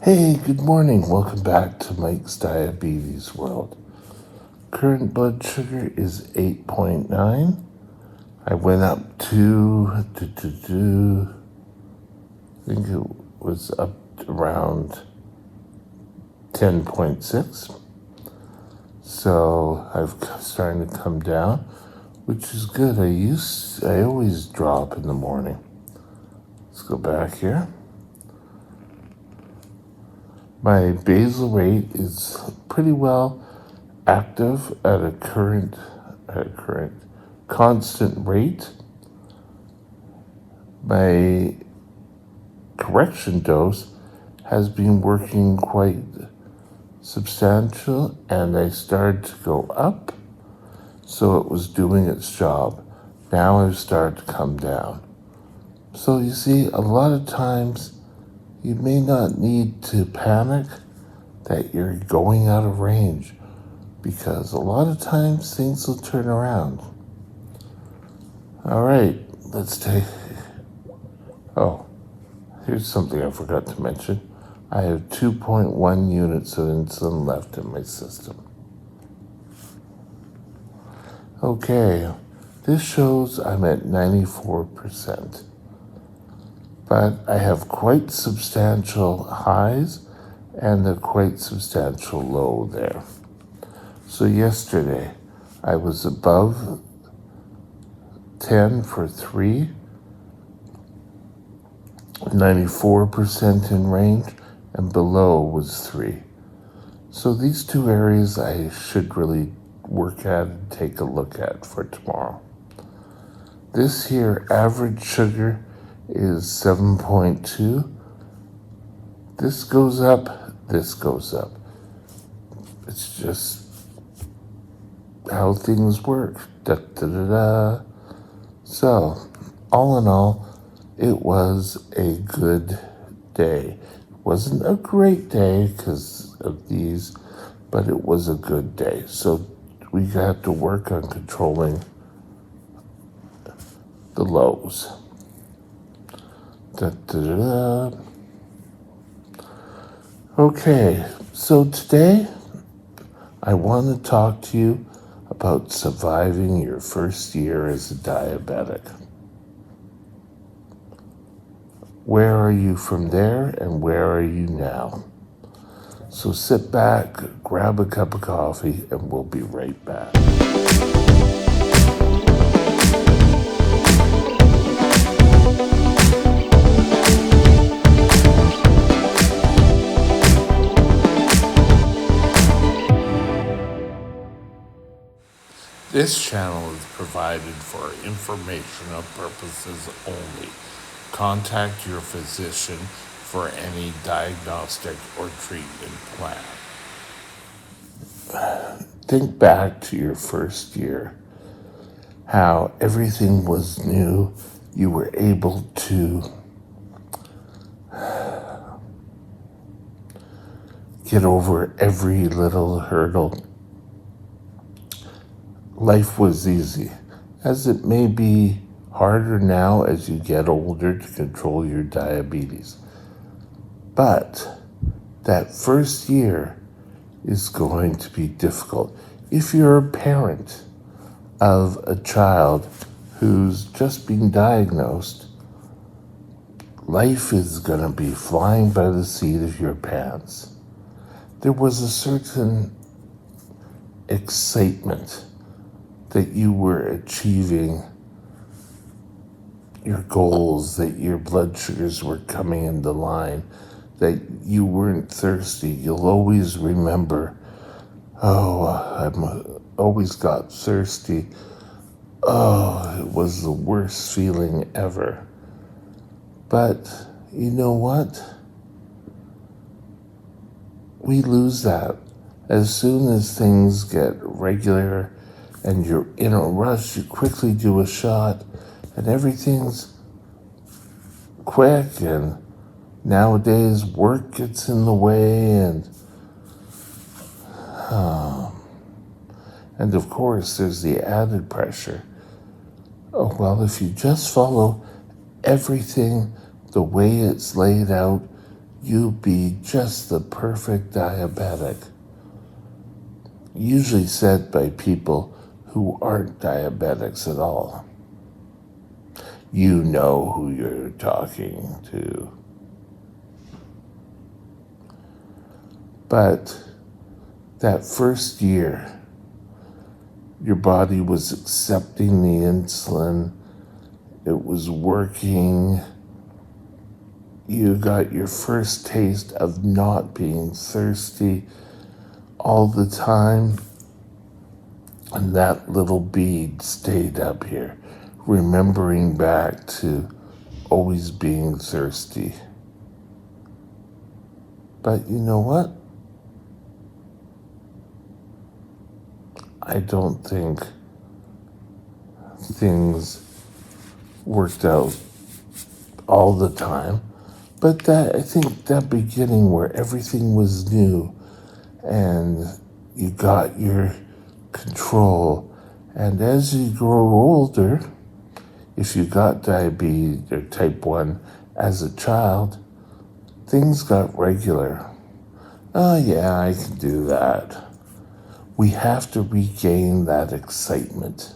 Hey, good morning. Welcome back to Mike's Diabetes World. Current blood sugar is 8.9. I went up I think it was up around 10.6. So I've starting to come down, which is good. I always drop in the morning. Let's go back here. My basal rate is pretty well active at a current constant rate. My correction dose has been working quite substantial, and I started to go up, so it was doing its job. Now I've started to come down. So you see, a lot of times you may not need to panic that you're going out of range, because a lot of times things will turn around. All right, oh, here's something I forgot to mention. I have 2.1 units of insulin left in my system. Okay, this shows I'm at 94%, but I have quite substantial highs and a quite substantial low there. So yesterday, I was above 10 for 3, 94% in range, and below was 3. So these two areas I should really work at and take a look at for tomorrow. This here average sugar is 7.2. This goes up, this goes up. It's just how things work. Da, da, da, da. So, all in all, it was a good day. It wasn't a great day because of these, but it was a good day. So we got to work on controlling the lows. Da, da, da, da. Okay, so today I want to talk to you about surviving your first year as a diabetic. Where are you from there, and where are you now? So sit back, grab a cup of coffee, and we'll be right back. This channel is provided for informational purposes only. Contact your physician for any diagnostic or treatment plan. Think back to your first year, how everything was new. You were able to get over every little hurdle. Life was easy, as it may be harder now as you get older to control your diabetes. But that first year is going to be difficult. If you're a parent of a child who's just been diagnosed, life is going to be flying by the seat of your pants. There was a certain excitement that you were achieving your goals, that your blood sugars were coming into line, that you weren't thirsty. You'll always remember, I always got thirsty. Oh, it was the worst feeling ever. But you know what? We lose that. As soon as things get regular and you're in a rush, you quickly do a shot and everything's quick, and nowadays work gets in the way, and of course there's the added pressure. Oh, well, if you just follow everything the way it's laid out, you'll be just the perfect diabetic. Usually said by people who aren't diabetics at all. You know who you're talking to. But that first year, your body was accepting the insulin, it was working. You got your first taste of not being thirsty all the time. And that little bead stayed up here, remembering back to always being thirsty. But you know what? I don't think things worked out all the time. But I think that beginning where everything was new and you got your control, and as you grow older, if you got diabetes or type 1 as a child, things got regular. Oh yeah, I can do that. We have to regain that excitement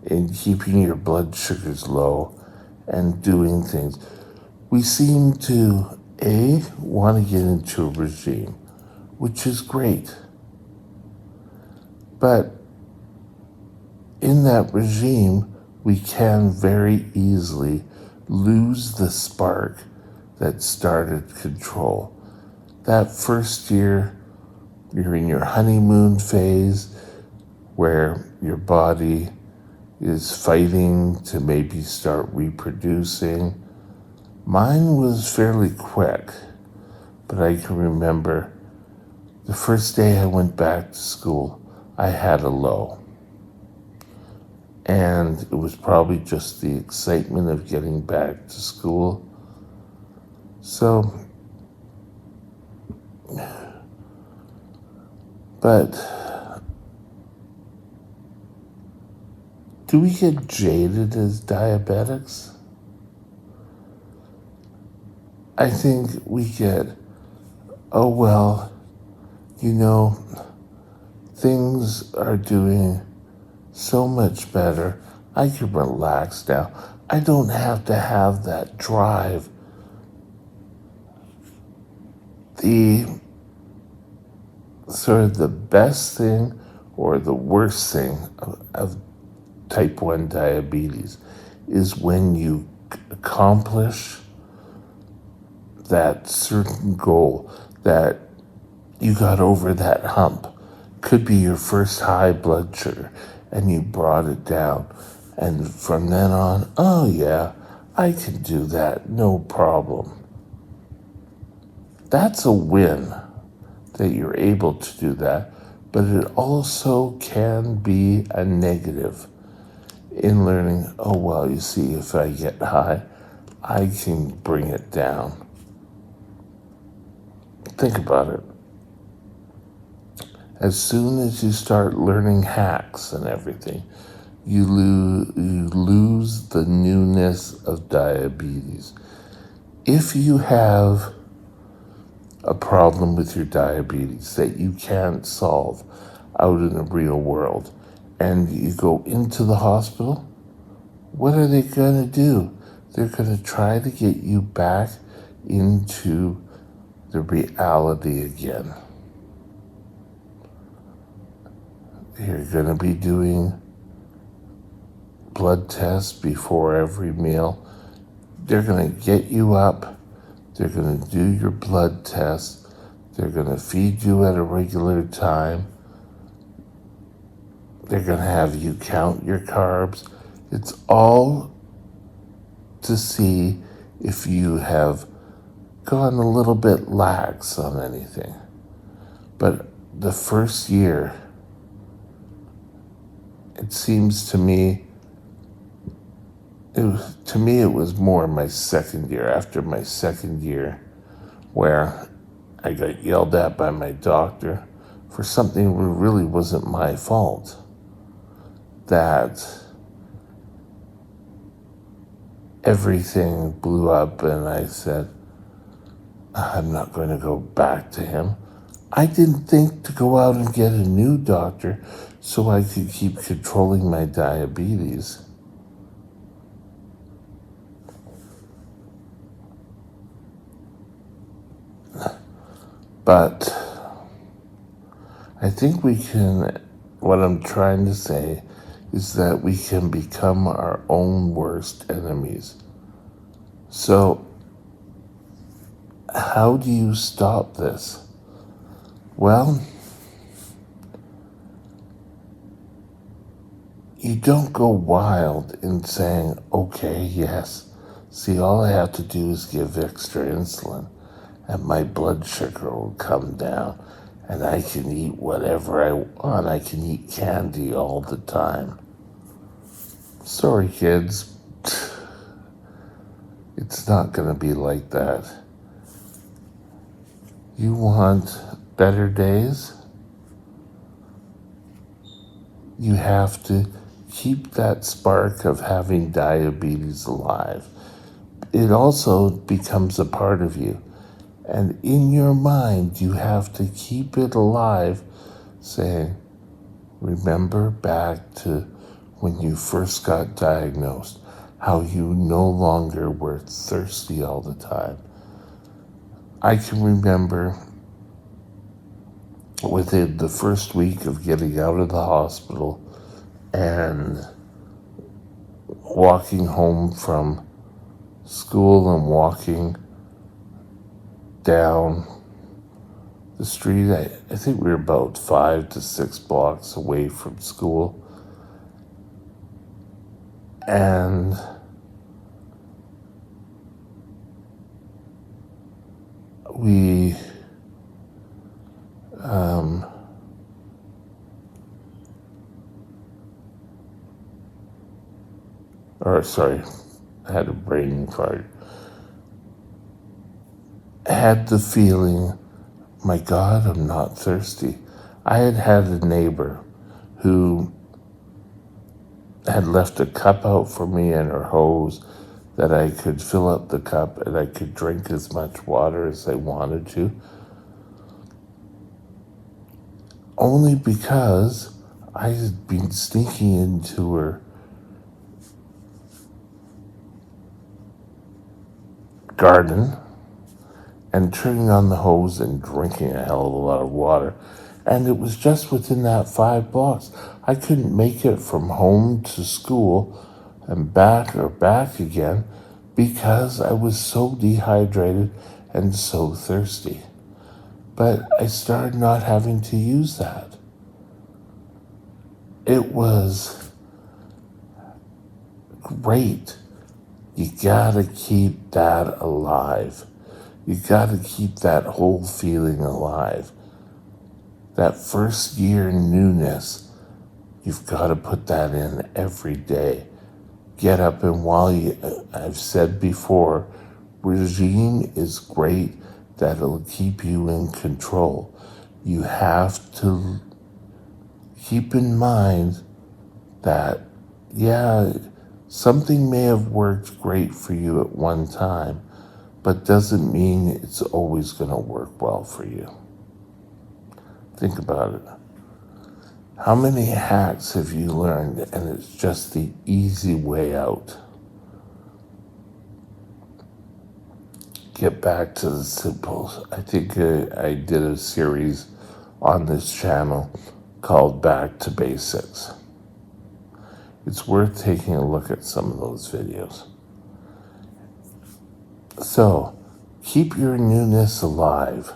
in keeping your blood sugars low and doing things. We seem to, want to get into a regime, which is great. But in that regime, we can very easily lose the spark that started control. That first year, you're in your honeymoon phase where your body is fighting to maybe start reproducing. Mine was fairly quick, but I can remember the first day I went back to school, I had a low. And it was probably just the excitement of getting back to school. So, but do we get jaded as diabetics? I think we get, oh well, things are doing so much better. I can relax now. I don't have to have that drive. The sort of the best thing or the worst thing of type 1 diabetes is when you accomplish that certain goal, that you got over that hump. Could be your first high blood sugar and you brought it down. And from then on, oh yeah, I can do that, no problem. That's a win that you're able to do that, but it also can be a negative in learning, oh well, you see, if I get high, I can bring it down. Think about it. As soon as you start learning hacks and everything, you lose the newness of diabetes. If you have a problem with your diabetes that you can't solve out in the real world, and you go into the hospital, what are they going to do? They're going to try to get you back into the reality again. You're going to be doing blood tests before every meal. They're going to get you up. They're going to do your blood tests. They're going to feed you at a regular time. They're going to have you count your carbs. It's all to see if you have gone a little bit lax on anything. But the first year, it seems to me, it was more my second year, after my second year, where I got yelled at by my doctor for something that really wasn't my fault. That everything blew up, and I said, I'm not going to go back to him. I didn't think to go out and get a new doctor so I could keep controlling my diabetes. But I think what I'm trying to say is that we can become our own worst enemies. So, how do you stop this? Well, you don't go wild in saying, okay, yes. See, all I have to do is give extra insulin and my blood sugar will come down and I can eat whatever I want. I can eat candy all the time. Sorry, kids. It's not going to be like that. You want better days? You have to keep that spark of having diabetes alive. It also becomes a part of you. And in your mind, you have to keep it alive, saying, remember back to when you first got diagnosed, how you no longer were thirsty all the time. I can remember within the first week of getting out of the hospital and walking home from school and walking down the street. I think we were about 5 to 6 blocks away from school. And we I had a brain fart. I had the feeling, my God, I'm not thirsty. I had a neighbor who had left a cup out for me and her hose that I could fill up the cup and I could drink as much water as I wanted to. Only because I had been sneaking into her garden and turning on the hose and drinking a hell of a lot of water. And it was just within that 5 blocks. I couldn't make it from home to school and back again because I was so dehydrated and so thirsty. But I started not having to use that. It was great. You gotta keep that alive. You gotta keep that whole feeling alive. That first year newness, you've gotta put that in every day. Get up and I've said before, regime is great, that'll keep you in control. You have to keep in mind that, yeah, something may have worked great for you at one time, but doesn't mean it's always going to work well for you. Think about it. How many hacks have you learned and it's just the easy way out? Get back to the simple. I think I did a series on this channel called Back to Basics. It's worth taking a look at some of those videos. So, keep your newness alive.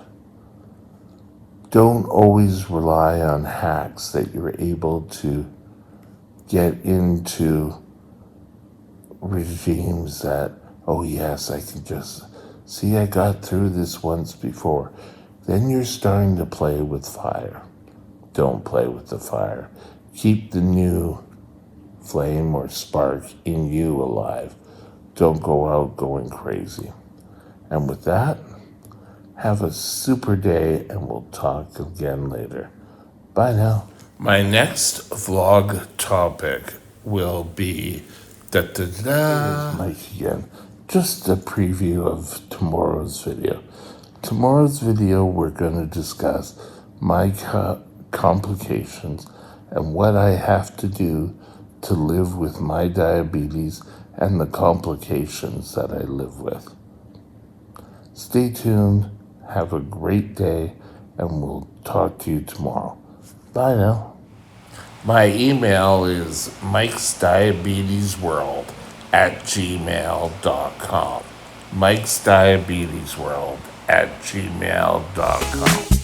Don't always rely on hacks that you're able to get into regimes that, oh yes, I can just, see, I got through this once before. Then you're starting to play with fire. Don't play with the fire. Keep the new flame or spark in you alive. Don't go out going crazy. And with that, have a super day and we'll talk again later. Bye now. My next vlog topic will be Here's Mike again. Just a preview of tomorrow's video. Tomorrow's video, we're going to discuss my complications and what I have to do to live with my diabetes and the complications that I live with. Stay tuned, have a great day, and we'll talk to you tomorrow. Bye now. My email is mikesdiabetesworld@gmail.com. mikesdiabetesworld@gmail.com.